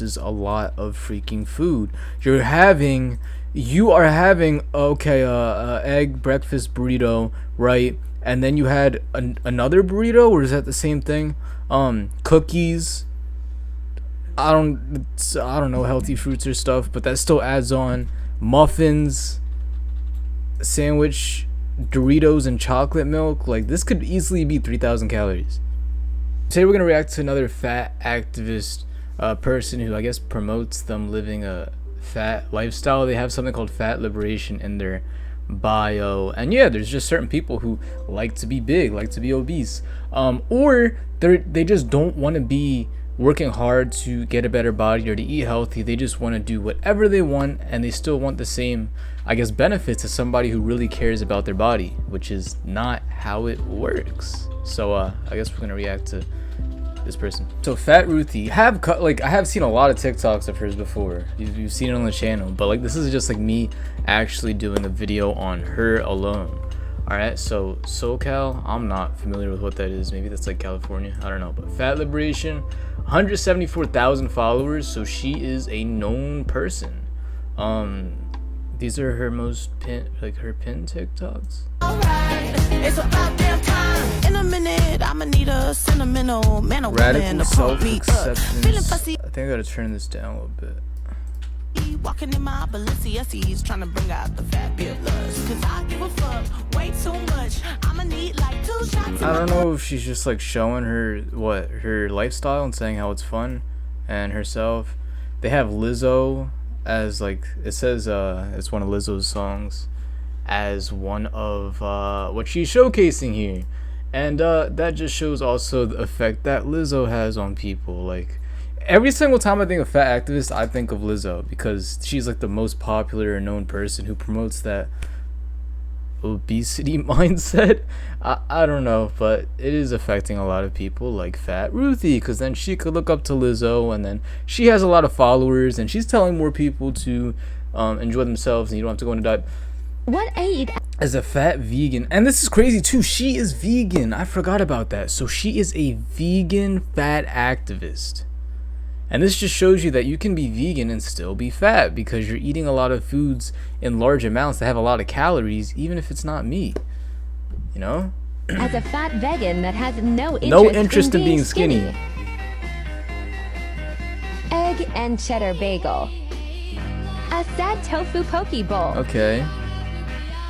is a lot of freaking food. You are having okay, egg breakfast burrito, right? And then you had another burrito, or is that the same thing? Cookies. I don't know healthy fruits or stuff, but that still adds on. Muffins, sandwich, Doritos, and chocolate milk. Like, this could easily be 3,000 calories. Today we're gonna react to another fat activist person who I guess promotes them living a fat lifestyle. They have something called fat liberation in their bio, and yeah, there's just certain people who like to be big, like to be obese, or they just don't want to be working hard to get a better body or to eat healthy. They just want to do whatever they want, and they still want the same, I guess, benefits as somebody who really cares about their body, which is not how it works. So I guess we're gonna react to this person. So Fat Ruthie, I have seen a lot of TikToks of hers before. You've seen it on the channel, but like, this is just like me actually doing a video on her alone. All right, so SoCal, I'm not familiar with what that is. Maybe that's like California, I don't know. But Fat Liberation, 174,000 followers, so she is a known person. These are her most her pin TikToks. Alright, it's about damn time. In a minute, I'ma need a sentimental man or woman to pump me up. Feeling fussy. I think I gotta turn this down a little bit. Walking in my Balenciennes, trying to bring out the fat lust. Cause I give a fuck way too much. I'ma need like 2 shots. I don't know if she's just like showing her lifestyle and saying how it's fun and herself. They have Lizzo as, like, it says it's one of Lizzo's songs as one of what she's showcasing here, and that just shows also the effect that Lizzo has on people. Like, every single time I think of fat activist, I think of Lizzo, because she's like the most popular and known person who promotes that obesity mindset. I don't know, but it is affecting a lot of people like Fat Ruthie, because then she could look up to Lizzo, and then she has a lot of followers, and she's telling more people to enjoy themselves, and you don't have to go on a diet. What I eat as a fat vegan, and this is crazy too, she is vegan. I forgot about that. So she is a vegan fat activist. And this just shows you that you can be vegan and still be fat, because you're eating a lot of foods in large amounts that have a lot of calories, even if it's not meat. You know? As a fat vegan that has no interest in being skinny. Egg and cheddar bagel. A sad tofu poke bowl. Okay.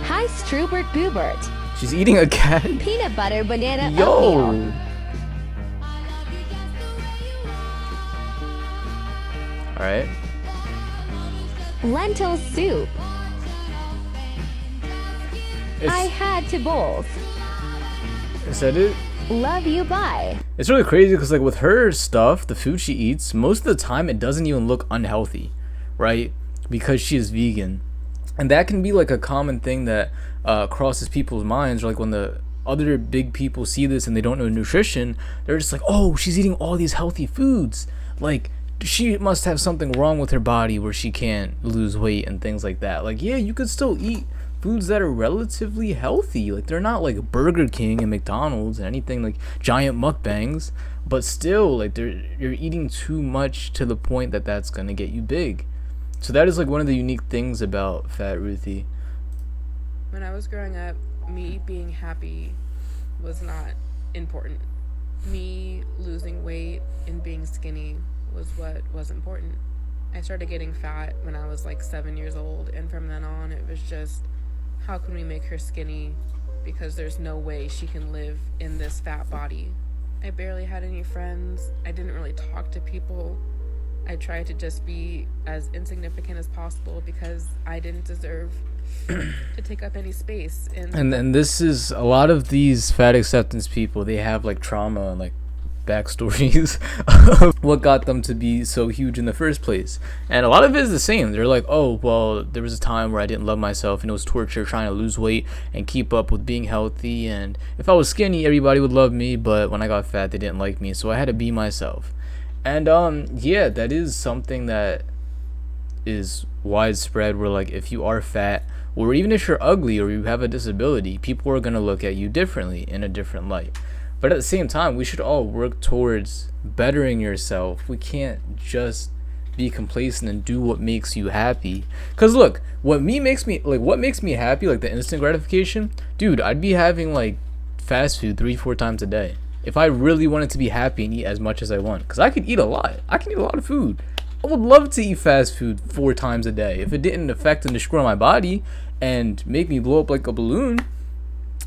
Hi Strubert Boobert. She's eating a cat. Peanut butter banana Yo. oatmeal. Alright. Lentil soup. I had to bowls. Is that it? Love you, bye. It's really crazy because, like, with her stuff, the food she eats, most of the time it doesn't even look unhealthy, right? Because she is vegan. And that can be like a common thing that crosses people's minds, or like when the other big people see this and they don't know nutrition, they're just like, oh, she's eating all these healthy foods. Like, she must have something wrong with her body where she can't lose weight and things like that. Like, yeah, you could still eat foods that are relatively healthy. Like, they're not like Burger King and McDonald's and anything like giant mukbangs, but still, like, you're eating too much to the point that that's gonna get you big. So that is like one of the unique things about Fat Ruthie. When I was growing up, me being happy was not important. Me losing weight and being skinny was what was important. I started getting fat when I was like 7 years old, and from then on it was just, how can we make her skinny, because there's no way she can live in this fat body. I barely had any friends. I didn't really talk to people. I tried to just be as insignificant as possible because I didn't deserve to take up any space. And this is a lot of these fat acceptance people, they have like trauma and like backstories of what got them to be so huge in the first place. And a lot of it is the same. They're like, oh, well, there was a time where I didn't love myself and it was torture trying to lose weight and keep up with being healthy. And if I was skinny, everybody would love me. But when I got fat, they didn't like me. So I had to be myself. And yeah, that is something that is widespread, where like if you are fat, or even if you're ugly or you have a disability, people are going to look at you differently, in a different light. But at the same time, we should all work towards bettering yourself. We can't just be complacent and do what makes you happy. Cause look, what makes me happy, like the instant gratification, dude, I'd be having like fast food 3-4 times a day if I really wanted to be happy and eat as much as I want. Cause I could eat a lot. I can eat a lot of food. I would love to eat fast food 4 times a day if it didn't affect and destroy my body and make me blow up like a balloon.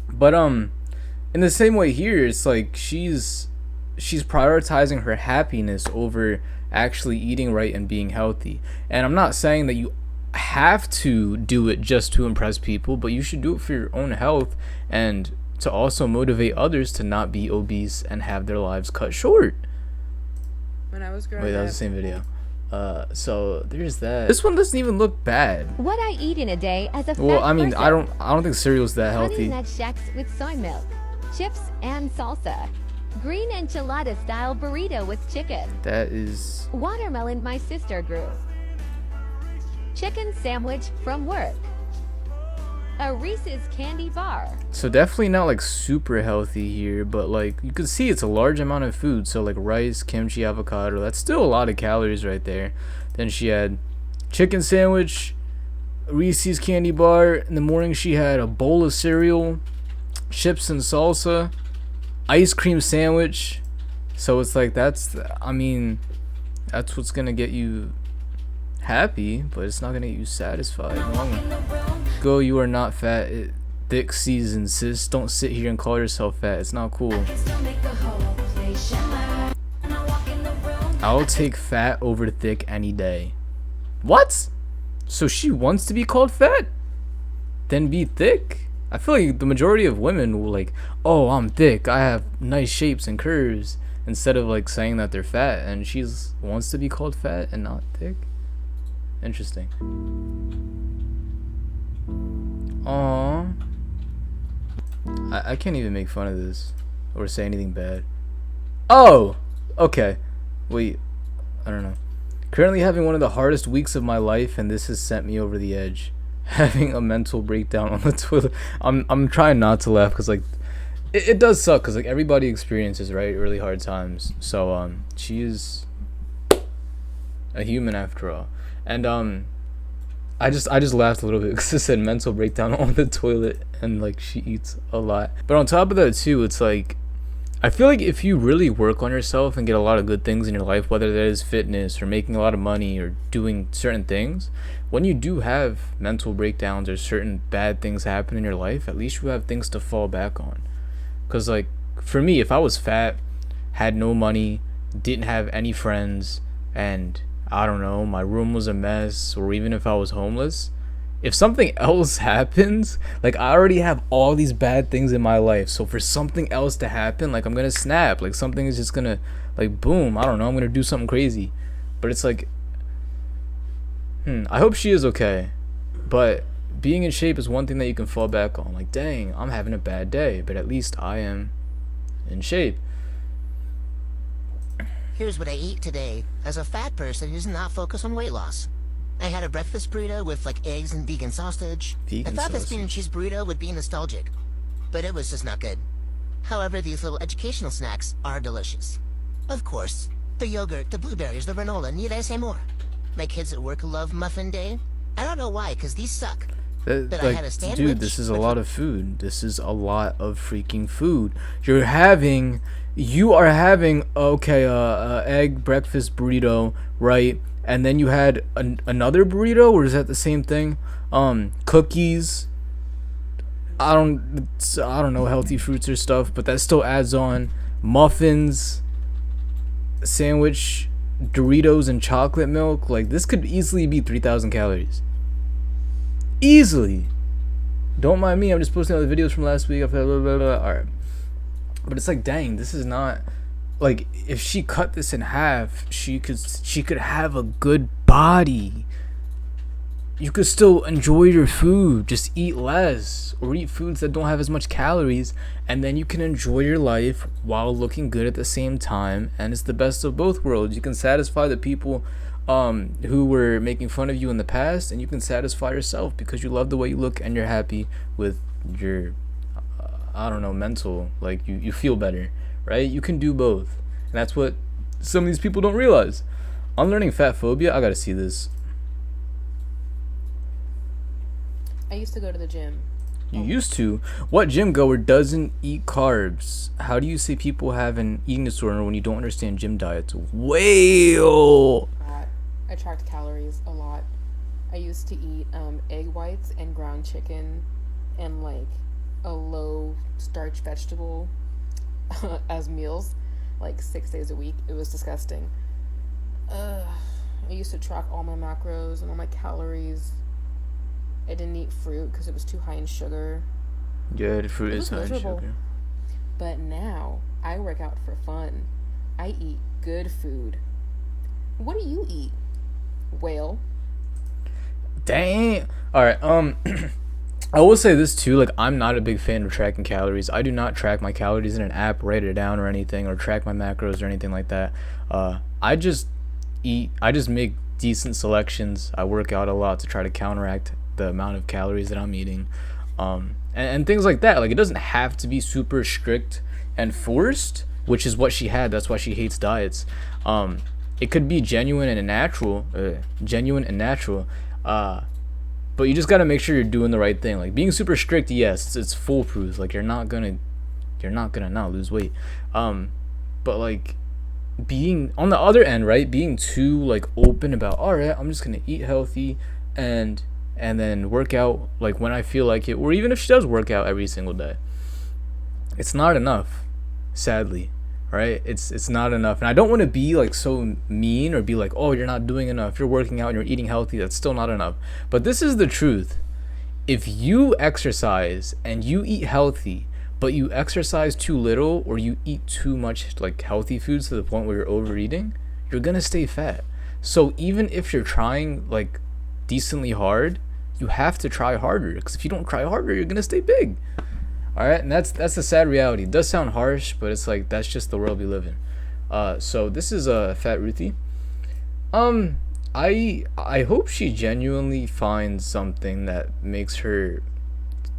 But in the same way here, it's like she's prioritizing her happiness over actually eating right and being healthy. And I'm not saying that you have to do it just to impress people, but you should do it for your own health and to also motivate others to not be obese and have their lives cut short. When I was growing Wait, that up, was the same video. So there's that. This one doesn't even look bad. What I eat in a day as a Well, fat I mean, person. I don't think cereal's that Honey healthy. Nut Shacks with soy milk, chips and salsa. Green enchilada style burrito with chicken. That is Watermelon my sister grew. Chicken sandwich from work. A Reese's candy bar. so definitely not like super healthy here, but like you can see it's a large amount of food. So like rice, kimchi, avocado, that's still a lot of calories right there. Then she had chicken sandwich, Reese's candy bar. In the morning she had a bowl of cereal, chips and salsa, ice cream sandwich. So it's like that's what's gonna get you happy, but it's not gonna get you satisfied. Go, you are not fat. Thick season, sis. Don't sit here and call yourself fat. It's not cool. I'll take fat over thick any day. What? So she wants to be called fat? Then be thick? I feel like the majority of women will like, oh, I'm thick. I have nice shapes and curves. Instead of like saying that they're fat, and she's wants to be called fat and not thick. Interesting. Aww. I can't even make fun of this or say anything bad. Oh, okay. Wait, I don't know. Currently having one of the hardest weeks of my life, and this has sent me over the edge. Having a mental breakdown on the toilet. I'm trying not to laugh because like it does suck because like everybody experiences, right, really hard times. So she is a human after all. And I just laughed a little bit because it said mental breakdown on the toilet, and like she eats a lot. But on top of that too, it's like I feel like if you really work on yourself and get a lot of good things in your life, whether that is fitness or making a lot of money or doing certain things, when you do have mental breakdowns or certain bad things happen in your life, at least you have things to fall back on. Because like for me, if I was fat, had no money, didn't have any friends, and I don't know, my room was a mess, or even if I was homeless, if something else happens, like I already have all these bad things in my life, so for something else to happen, like I'm gonna snap, like something is just gonna like boom, I don't know, I'm gonna do something crazy. But it's like I hope she is okay, but being in shape is one thing that you can fall back on. Like dang, I'm having a bad day, but at least I am in shape. Here's what I ate today. As a fat person who's not focused on weight loss, I had a breakfast burrito with like eggs and vegan sausage. I thought the spinach and cheese burrito would be nostalgic, but it was just not good. However, these little educational snacks are delicious. Of course, the yogurt, the blueberries, the granola, need I say more? My kids at work love Muffin Day. I don't know why, because these suck. But I had a sandwich. Dude, this is a lot of food. This is a lot of freaking food. You are having egg breakfast burrito, right? And then you had another burrito, or is that the same thing? Cookies. I don't know, healthy fruits or stuff, but that still adds on. Muffins, sandwich, Doritos, and chocolate milk. Like this could easily be 3,000 calories. Easily. Don't mind me. I'm just posting other videos from last week. Alright. But it's like, dang, this is not like if she cut this in half, she could have a good body. You could still enjoy your food, just eat less or eat foods that don't have as much calories, and then you can enjoy your life while looking good at the same time. And it's the best of both worlds. You can satisfy the people who were making fun of you in the past, and you can satisfy yourself because you love the way you look and you're happy with your mental, like you feel better, right? You can do both, and that's what some of these people don't realize. Unlearning fat phobia. I gotta see this. I used to go to the gym. You used to? What gym goer doesn't eat carbs? How do you say people have an eating disorder when you don't understand gym diets? Whale! I tracked calories a lot. I used to eat egg whites and ground chicken and like a low starch vegetable as meals, like 6 days a week. It was disgusting. I used to track all my macros and all my calories. I didn't eat fruit because it was too high in sugar. Yeah, the fruit is high in sugar. But now I work out for fun. I eat good food. What do you eat? Whale. Dang. All right. I will say this too. Like, I'm not a big fan of tracking calories. I do not track my calories in an app, write it down or anything, or track my macros or anything like that. I just eat. I just make decent selections. I work out a lot to try to counteract the amount of calories that I'm eating, and things like that. Like, it doesn't have to be super strict and forced, which is what she had. That's why she hates diets. It could be genuine and natural, but you just gotta make sure you're doing the right thing. Like, being super strict, yes, it's foolproof. Like, you're not gonna not lose weight. But like, being on the other end, right? Being too like open about, all right, I'm just gonna eat healthy and then work out like when I feel like it, or even if she does work out every single day, it's not enough, sadly, right? It's not enough. And I don't want to be like so mean or be like, oh, you're not doing enough, you're working out and you're eating healthy, that's still not enough. But this is the truth. If you exercise and you eat healthy, but you exercise too little or you eat too much like healthy foods to the point where you're overeating, you're gonna stay fat. So even if you're trying like decently hard, you have to try harder, because if you don't try harder, you're gonna stay big. All right, and that's the sad reality. It does sound harsh, but it's like, that's just the world we live in. So this is Fat Ruthie. I hope she genuinely finds something that makes her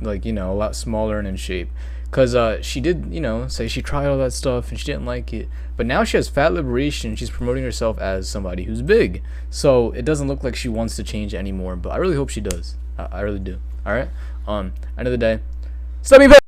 like, you know, a lot smaller and in shape, because she did, you know, say she tried all that stuff and she didn't like it, but now she has fat liberation. She's promoting herself as somebody who's big, so it doesn't look like she wants to change anymore, but I really hope she does. I really do. All right, end of the day, stop being fat.